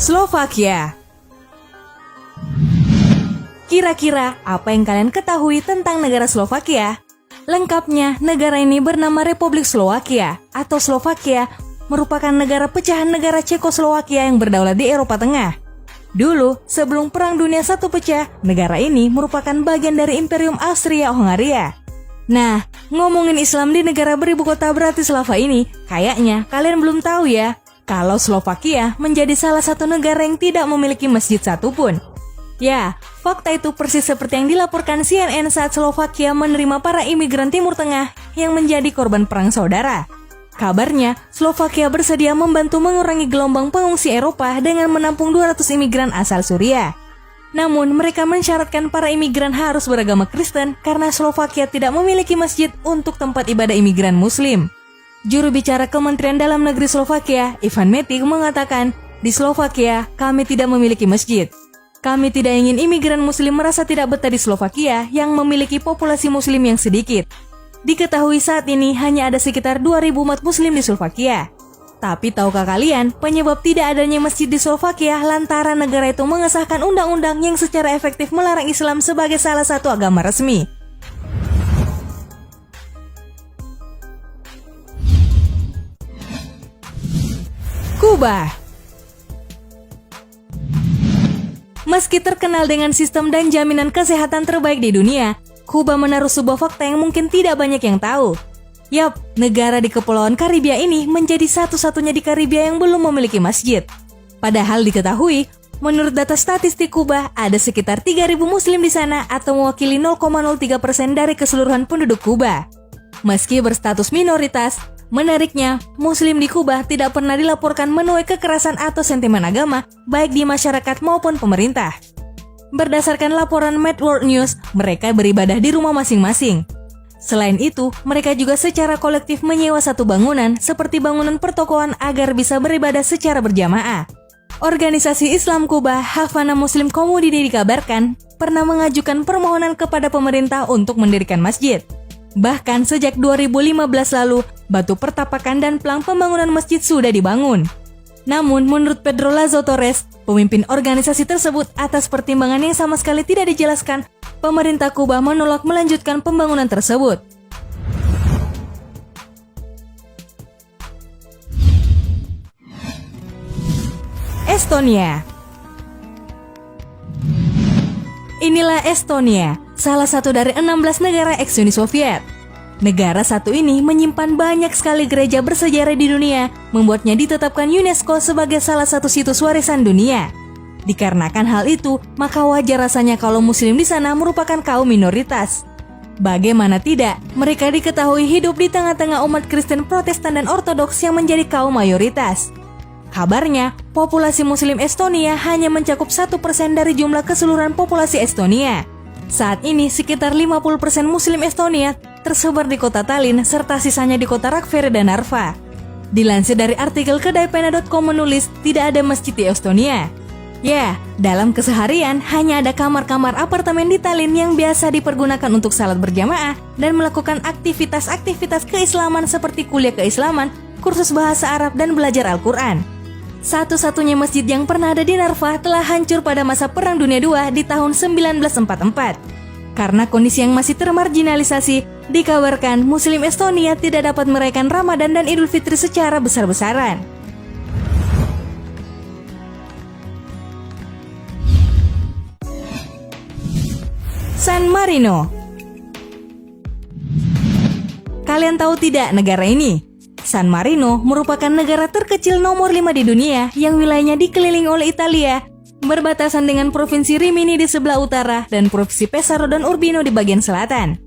Slovakia. Kira-kira apa yang kalian ketahui tentang negara Slovakia? Lengkapnya, negara ini bernama Republik Slovakia atau Slovakia merupakan negara pecahan negara Cekoslowakia yang berdaulat di Eropa Tengah. Dulu, sebelum Perang Dunia I pecah, negara ini merupakan bagian dari Imperium Austria-Hongaria. Nah, ngomongin Islam di negara beribu kota Bratislava ini, kayaknya kalian belum tahu ya, kalau Slovakia menjadi salah satu negara yang tidak memiliki masjid satupun. Ya, fakta itu persis seperti yang dilaporkan CNN saat Slovakia menerima para imigran Timur Tengah yang menjadi korban perang saudara. Kabarnya, Slovakia bersedia membantu mengurangi gelombang pengungsi Eropa dengan menampung 200 imigran asal Suriah. Namun, mereka mensyaratkan para imigran harus beragama Kristen karena Slovakia tidak memiliki masjid untuk tempat ibadah imigran Muslim. Juru bicara Kementerian Dalam Negeri Slovakia, Ivan Metic, mengatakan, "Di Slovakia, kami tidak memiliki masjid. Kami tidak ingin imigran Muslim merasa tidak betah di Slovakia yang memiliki populasi Muslim yang sedikit." Diketahui saat ini hanya ada sekitar 2.000 umat Muslim di Slovakia. Tapi tahukah kalian penyebab tidak adanya masjid di Slovakia lantaran negara itu mengesahkan undang-undang yang secara efektif melarang Islam sebagai salah satu agama resmi? Kuba. Meski terkenal dengan sistem dan jaminan kesehatan terbaik di dunia, Kuba menaruh sebuah fakta yang mungkin tidak banyak yang tahu. Yap, negara di Kepulauan Karibia ini menjadi satu-satunya di Karibia yang belum memiliki masjid. Padahal diketahui, menurut data statistik Kuba, ada sekitar 3.000 Muslim di sana atau mewakili 0,03% dari keseluruhan penduduk Kuba. Meski berstatus minoritas, menariknya, Muslim di Kuba tidak pernah dilaporkan menuai kekerasan atau sentimen agama, baik di masyarakat maupun pemerintah. Berdasarkan laporan Mad World News, mereka beribadah di rumah masing-masing. Selain itu, mereka juga secara kolektif menyewa satu bangunan seperti bangunan pertokoan agar bisa beribadah secara berjamaah. Organisasi Islam Kuba, Havana Muslim Community dikabarkan pernah mengajukan permohonan kepada pemerintah untuk mendirikan masjid. Bahkan sejak 2015 lalu, batu pertapakan dan pelang pembangunan masjid sudah dibangun. Namun, menurut Pedro Lazo Torres, pemimpin organisasi tersebut, atas pertimbangan yang sama sekali tidak dijelaskan, pemerintah Kuba menolak melanjutkan pembangunan tersebut. Estonia. Inilah Estonia, salah satu dari 16 negara eks-Uni Soviet. Negara satu ini menyimpan banyak sekali gereja bersejarah di dunia, membuatnya ditetapkan UNESCO sebagai salah satu situs warisan dunia. Dikarenakan hal itu, maka wajar rasanya kalau Muslim di sana merupakan kaum minoritas. Bagaimana tidak, mereka diketahui hidup di tengah-tengah umat Kristen, Protestan, dan Ortodoks yang menjadi kaum mayoritas. Kabarnya, populasi Muslim Estonia hanya mencakup 1% dari jumlah keseluruhan populasi Estonia. Saat ini, sekitar 50% Muslim Estonia tersebar di kota Tallinn serta sisanya di kota Rakvere dan Narva. Dilansir dari artikel kedai pena.com menulis tidak ada masjid di Estonia. Ya, dalam keseharian hanya ada kamar-kamar apartemen di Tallinn yang biasa dipergunakan untuk salat berjamaah dan melakukan aktivitas-aktivitas keislaman seperti kuliah keislaman, kursus bahasa Arab, dan belajar Al-Quran. Satu-satunya masjid yang pernah ada di Narva telah hancur pada masa Perang Dunia II di tahun 1944. Karena kondisi yang masih termarginalisasi, dikabarkan Muslim Estonia tidak dapat merayakan Ramadan dan Idul Fitri secara besar-besaran. San Marino. Kalian tahu tidak negara ini? San Marino merupakan negara terkecil nomor 5 di dunia yang wilayahnya dikelilingi oleh Italia, berbatasan dengan Provinsi Rimini di sebelah utara dan Provinsi Pesaro dan Urbino di bagian selatan.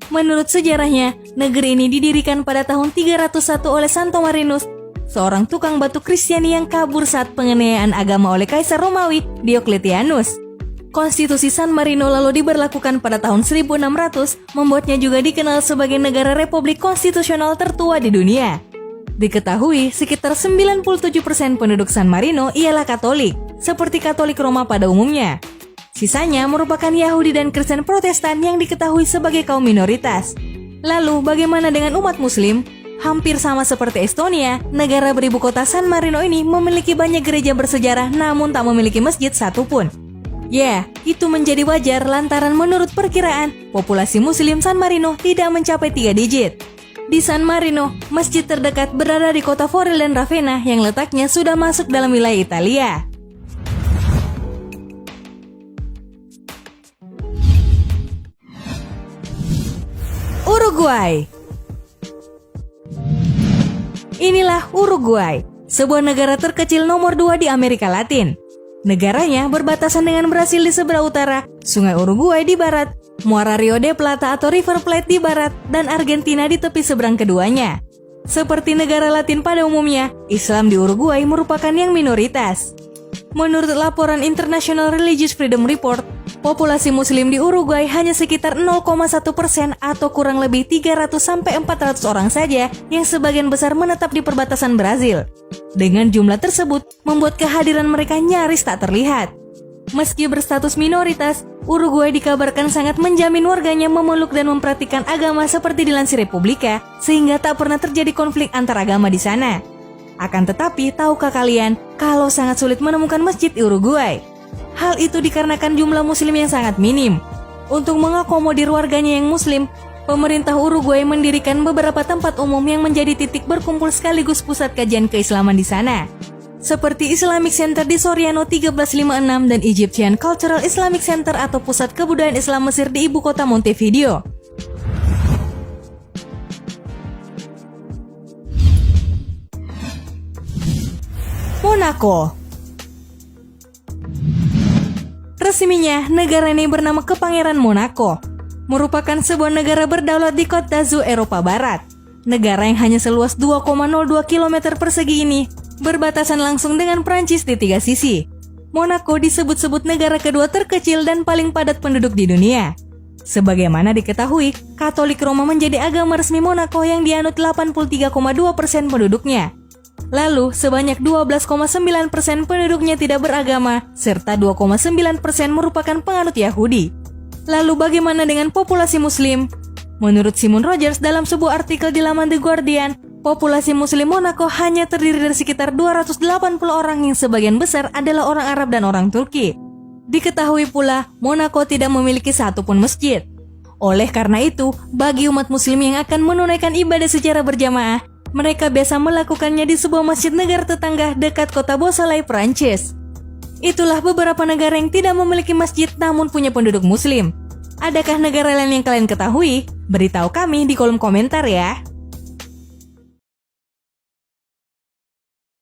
Menurut sejarahnya, negeri ini didirikan pada tahun 301 oleh Santo Marinus, seorang tukang batu Kristiani yang kabur saat penganiayaan agama oleh Kaisar Romawi Diocletianus. Konstitusi San Marino lalu diberlakukan pada tahun 1600, membuatnya juga dikenal sebagai negara republik konstitusional tertua di dunia. Diketahui, sekitar 97% penduduk San Marino ialah Katolik, seperti Katolik Roma pada umumnya. Sisanya merupakan Yahudi dan Kristen Protestan yang diketahui sebagai kaum minoritas. Lalu, bagaimana dengan umat Muslim? Hampir sama seperti Estonia, negara beribu kota San Marino ini memiliki banyak gereja bersejarah namun tak memiliki masjid satupun. Ya, itu menjadi wajar lantaran menurut perkiraan, populasi muslim San Marino tidak mencapai 3 digit. Di San Marino, masjid terdekat berada di kota Forlì dan Ravenna yang letaknya sudah masuk dalam wilayah Italia. Uruguay. Inilah Uruguay, sebuah negara terkecil nomor 2 di Amerika Latin. Negaranya berbatasan dengan Brasil di sebelah utara, Sungai Uruguay di barat, muara Rio de Plata atau River Plate di barat, dan Argentina di tepi seberang keduanya. Seperti negara Latin pada umumnya, Islam di Uruguay merupakan yang minoritas. Menurut laporan International Religious Freedom Report, populasi muslim di Uruguay hanya sekitar 0,1% atau kurang lebih 300-400 orang saja yang sebagian besar menetap di perbatasan Brasil. Dengan jumlah tersebut, membuat kehadiran mereka nyaris tak terlihat. Meski berstatus minoritas, Uruguay dikabarkan sangat menjamin warganya memeluk dan mempraktikkan agama seperti dilansir Republika, sehingga tak pernah terjadi konflik antar agama di sana. Akan tetapi, tahukah kalian kalau sangat sulit menemukan masjid di Uruguay? Hal itu dikarenakan jumlah muslim yang sangat minim. Untuk mengakomodir warganya yang muslim, pemerintah Uruguay mendirikan beberapa tempat umum yang menjadi titik berkumpul sekaligus pusat kajian keislaman di sana. Seperti Islamic Center di Soriano 1356 dan Egyptian Cultural Islamic Center atau Pusat Kebudayaan Islam Mesir di ibu kota Montevideo. Monaco. Resminya, negara ini bernama Kepangeran Monaco. Merupakan sebuah negara berdaulat di Côte d'Azur, Eropa Barat. Negara yang hanya seluas 2,02 km persegi ini berbatasan langsung dengan Prancis di 3 sisi. Monaco disebut-sebut negara kedua terkecil dan paling padat penduduk di dunia. Sebagaimana diketahui, Katolik Roma menjadi agama resmi Monaco yang dianut 83,2% penduduknya. Lalu, sebanyak 12,9% penduduknya tidak beragama, serta 2,9% merupakan penganut Yahudi. Lalu bagaimana dengan populasi muslim? Menurut Simon Rogers dalam sebuah artikel di laman The Guardian, populasi muslim Monaco hanya terdiri dari sekitar 280 orang yang sebagian besar adalah orang Arab dan orang Turki. Diketahui pula, Monaco tidak memiliki satupun masjid. Oleh karena itu, bagi umat muslim yang akan menunaikan ibadah secara berjamaah, mereka biasa melakukannya di sebuah masjid negara tetangga dekat kota Beausoleil, Prancis. Itulah beberapa negara yang tidak memiliki masjid namun punya penduduk muslim. Adakah negara lain yang kalian ketahui? Beritahu kami di kolom komentar ya.